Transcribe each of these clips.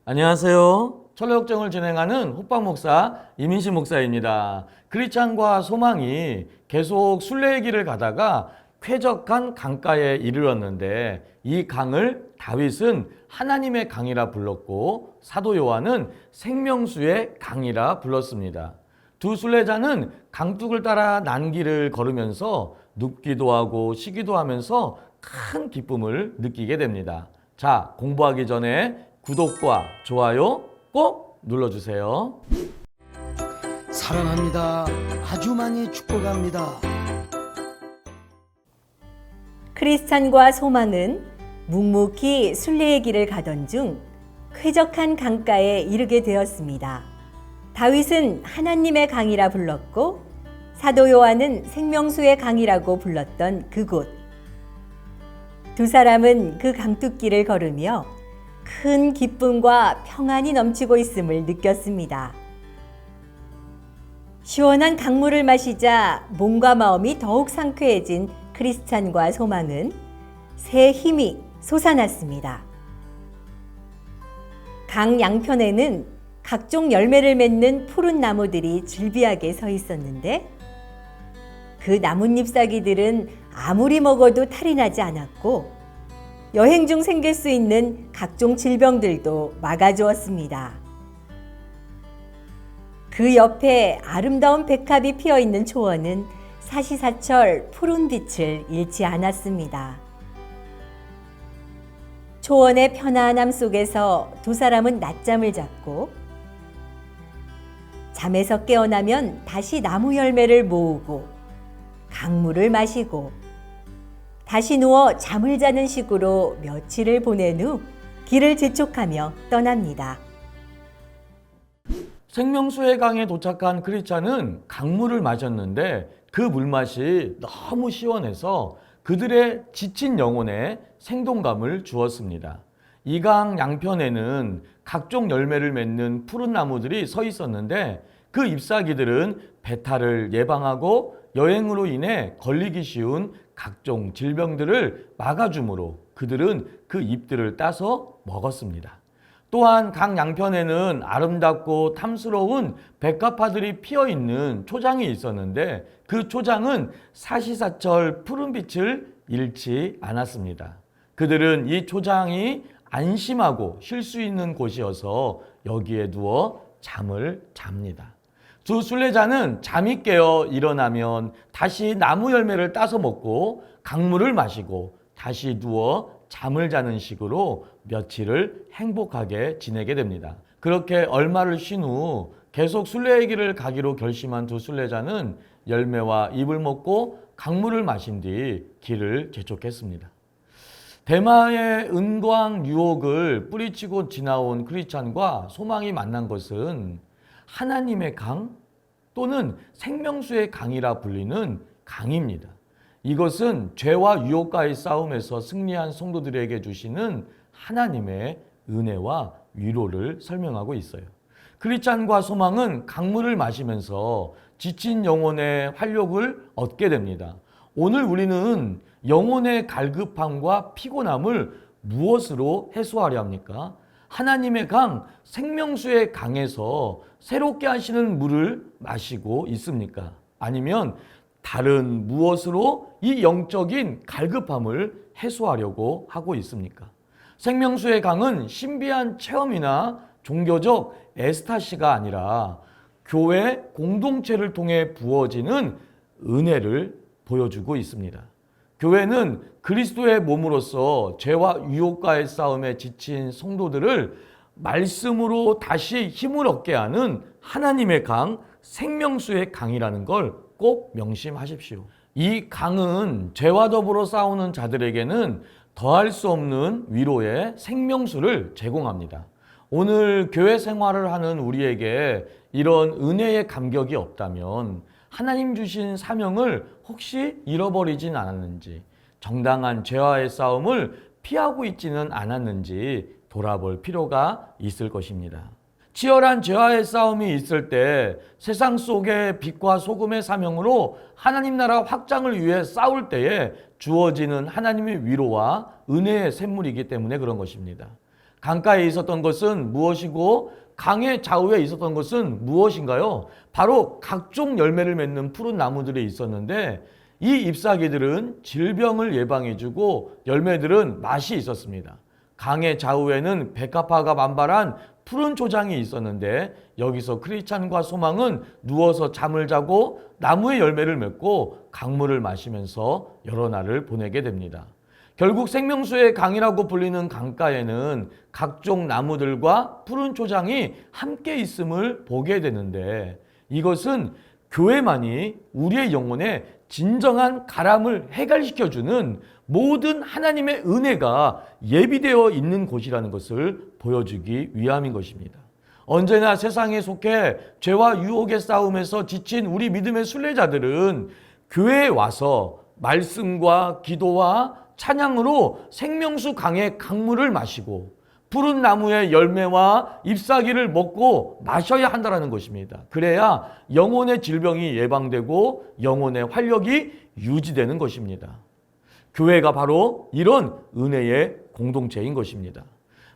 안녕하세요. 철로역정을 진행하는 호빵 목사 이민식 목사입니다. 크리스찬과 소망이 계속 순례의 길을 가다가 쾌적한 강가에 이르렀는데 이 강을 다윗은 하나님의 강이라 불렀고 사도 요한은 생명수의 강이라 불렀습니다. 두 순례자는 강둑을 따라 난 길을 걸으면서 눕기도 하고 쉬기도 하면서 큰 기쁨을 느끼게 됩니다. 자, 공부하기 전에 구독과 좋아요 꼭 눌러주세요. 사랑합니다. 아주 많이 축복합니다. 크리스찬과 소망은 묵묵히 순례의 길을 가던 중 쾌적한 강가에 이르게 되었습니다. 다윗은 하나님의 강이라 불렀고 사도 요한은 생명수의 강이라고 불렀던 그곳. 두 사람은 그 강둑길을 걸으며 큰 기쁨과 평안이 넘치고 있음을 느꼈습니다. 시원한 강물을 마시자 몸과 마음이 더욱 상쾌해진 크리스찬과 소망은 새 힘이 솟아났습니다. 강 양편에는 각종 열매를 맺는 푸른 나무들이 즐비하게 서 있었는데 그 나뭇잎사귀들은 아무리 먹어도 탈이 나지 않았고 여행 중 생길 수 있는 각종 질병들도 막아주었습니다. 그 옆에 아름다운 백합이 피어있는 초원은 사시사철 푸른 빛을 잃지 않았습니다. 초원의 편안함 속에서 두 사람은 낮잠을 잤고 잠에서 깨어나면 다시 나무 열매를 모으고 강물을 마시고 다시 누워 잠을 자는 식으로 며칠을 보낸 후 길을 재촉하며 떠납니다. 생명수의 강에 도착한 크리스찬은 강물을 마셨는데 그 물맛이 너무 시원해서 그들의 지친 영혼에 생동감을 주었습니다. 이 강 양편에는 각종 열매를 맺는 푸른 나무들이 서 있었는데 그 잎사귀들은 배탈을 예방하고 여행으로 인해 걸리기 쉬운 각종 질병들을 막아주므로 그들은 그 잎들을 따서 먹었습니다. 또한 강 양편에는 아름답고 탐스러운 백합화들이 피어있는 초장이 있었는데 그 초장은 사시사철 푸른빛을 잃지 않았습니다. 그들은 이 초장이 안심하고 쉴 수 있는 곳이어서 여기에 누워 잠을 잡니다. 두 순례자는 잠이 깨어 일어나면 다시 나무 열매를 따서 먹고 강물을 마시고 다시 누워 잠을 자는 식으로 며칠을 행복하게 지내게 됩니다. 그렇게 얼마를 쉰 후 계속 순례의 길을 가기로 결심한 두 순례자는 열매와 잎을 먹고 강물을 마신 뒤 길을 재촉했습니다. 대마의 은광 유혹을 뿌리치고 지나온 크리스찬과 소망이 만난 것은 하나님의 강 또는 생명수의 강이라 불리는 강입니다. 이것은 죄와 유혹과의 싸움에서 승리한 성도들에게 주시는 하나님의 은혜와 위로를 설명하고 있어요. 크리스찬과 소망은 강물을 마시면서 지친 영혼의 활력을 얻게 됩니다. 오늘 우리는 영혼의 갈급함과 피곤함을 무엇으로 해소하려 합니까? 하나님의 강, 생명수의 강에서 새롭게 하시는 물을 마시고 있습니까? 아니면 다른 무엇으로 이 영적인 갈급함을 해소하려고 하고 있습니까? 생명수의 강은 신비한 체험이나 종교적 에스타시가 아니라 교회 공동체를 통해 부어지는 은혜를 보여주고 있습니다. 교회는 그리스도의 몸으로서 죄와 유혹과의 싸움에 지친 성도들을 말씀으로 다시 힘을 얻게 하는 하나님의 강, 생명수의 강이라는 걸 꼭 명심하십시오. 이 강은 죄와 더불어 싸우는 자들에게는 더할 수 없는 위로의 생명수를 제공합니다. 오늘 교회 생활을 하는 우리에게 이런 은혜의 감격이 없다면 하나님 주신 사명을 혹시 잃어버리진 않았는지, 정당한 죄와의 싸움을 피하고 있지는 않았는지 돌아볼 필요가 있을 것입니다. 치열한 죄와의 싸움이 있을 때 세상 속의 빛과 소금의 사명으로 하나님 나라 확장을 위해 싸울 때에 주어지는 하나님의 위로와 은혜의 샘물이기 때문에 그런 것입니다. 강가에 있었던 것은 무엇이고 강의 좌우에 있었던 것은 무엇인가요? 바로 각종 열매를 맺는 푸른 나무들이 있었는데 이 잎사귀들은 질병을 예방해주고 열매들은 맛이 있었습니다. 강의 좌우에는 백합화가 만발한 푸른 초장이 있었는데 여기서 크리스찬과 소망은 누워서 잠을 자고 나무의 열매를 맺고 강물을 마시면서 여러 날을 보내게 됩니다. 결국 생명수의 강이라고 불리는 강가에는 각종 나무들과 푸른 초장이 함께 있음을 보게 되는데 이것은 교회만이 우리의 영혼에 진정한 가람을 해결시켜주는 모든 하나님의 은혜가 예비되어 있는 곳이라는 것을 보여주기 위함인 것입니다. 언제나 세상에 속해 죄와 유혹의 싸움에서 지친 우리 믿음의 순례자들은 교회에 와서 말씀과 기도와 찬양으로 생명수 강의 강물을 마시고 푸른 나무의 열매와 잎사귀를 먹고 마셔야 한다는 것입니다. 그래야 영혼의 질병이 예방되고 영혼의 활력이 유지되는 것입니다. 교회가 바로 이런 은혜의 공동체인 것입니다.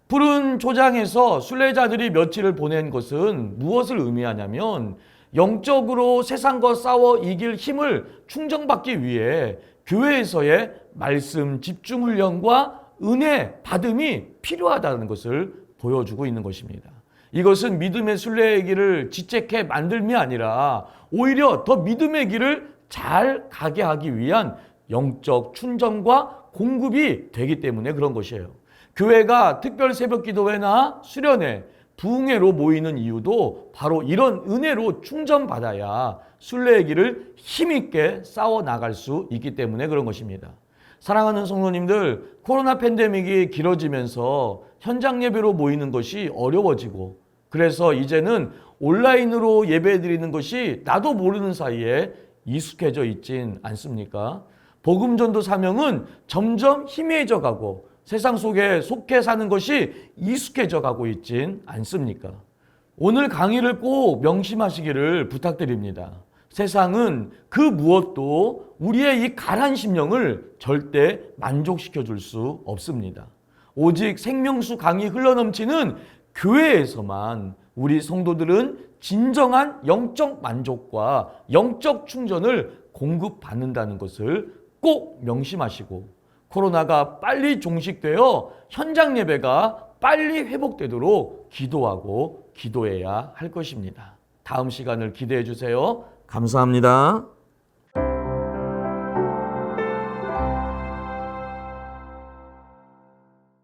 푸른 초장에서 순례자들이 며칠을 보낸 것은 무엇을 의미하냐면 영적으로 세상과 싸워 이길 힘을 충전받기 위해 교회에서의 말씀 집중 훈련과 은혜 받음이 필요하다는 것을 보여주고 있는 것입니다. 이것은 믿음의 순례의 길을 지책해 만들미 아니라 오히려 더 믿음의 길을 잘 가게 하기 위한 영적 충전과 공급이 되기 때문에 그런 것이에요. 교회가 특별 새벽 기도회나 수련회, 부흥회로 모이는 이유도 바로 이런 은혜로 충전받아야 순례의 길을 힘있게 싸워 나갈 수 있기 때문에 그런 것입니다. 사랑하는 성도님들, 코로나 팬데믹이 길어지면서 현장 예배로 모이는 것이 어려워지고 그래서 이제는 온라인으로 예배 드리는 것이 나도 모르는 사이에 익숙해져 있진 않습니까? 복음 전도 사명은 점점 희미해져 가고 세상 속에 속해 사는 것이 익숙해져 가고 있진 않습니까? 오늘 강의를 꼭 명심하시기를 부탁드립니다. 세상은 그 무엇도 우리의 이 가난 심령을 절대 만족시켜 줄 수 없습니다. 오직 생명수 강이 흘러넘치는 교회에서만 우리 성도들은 진정한 영적 만족과 영적 충전을 공급받는다는 것을 꼭 명심하시고 코로나가 빨리 종식되어 현장 예배가 빨리 회복되도록 기도하고 기도해야 할 것입니다. 다음 시간을 기대해 주세요. 감사합니다.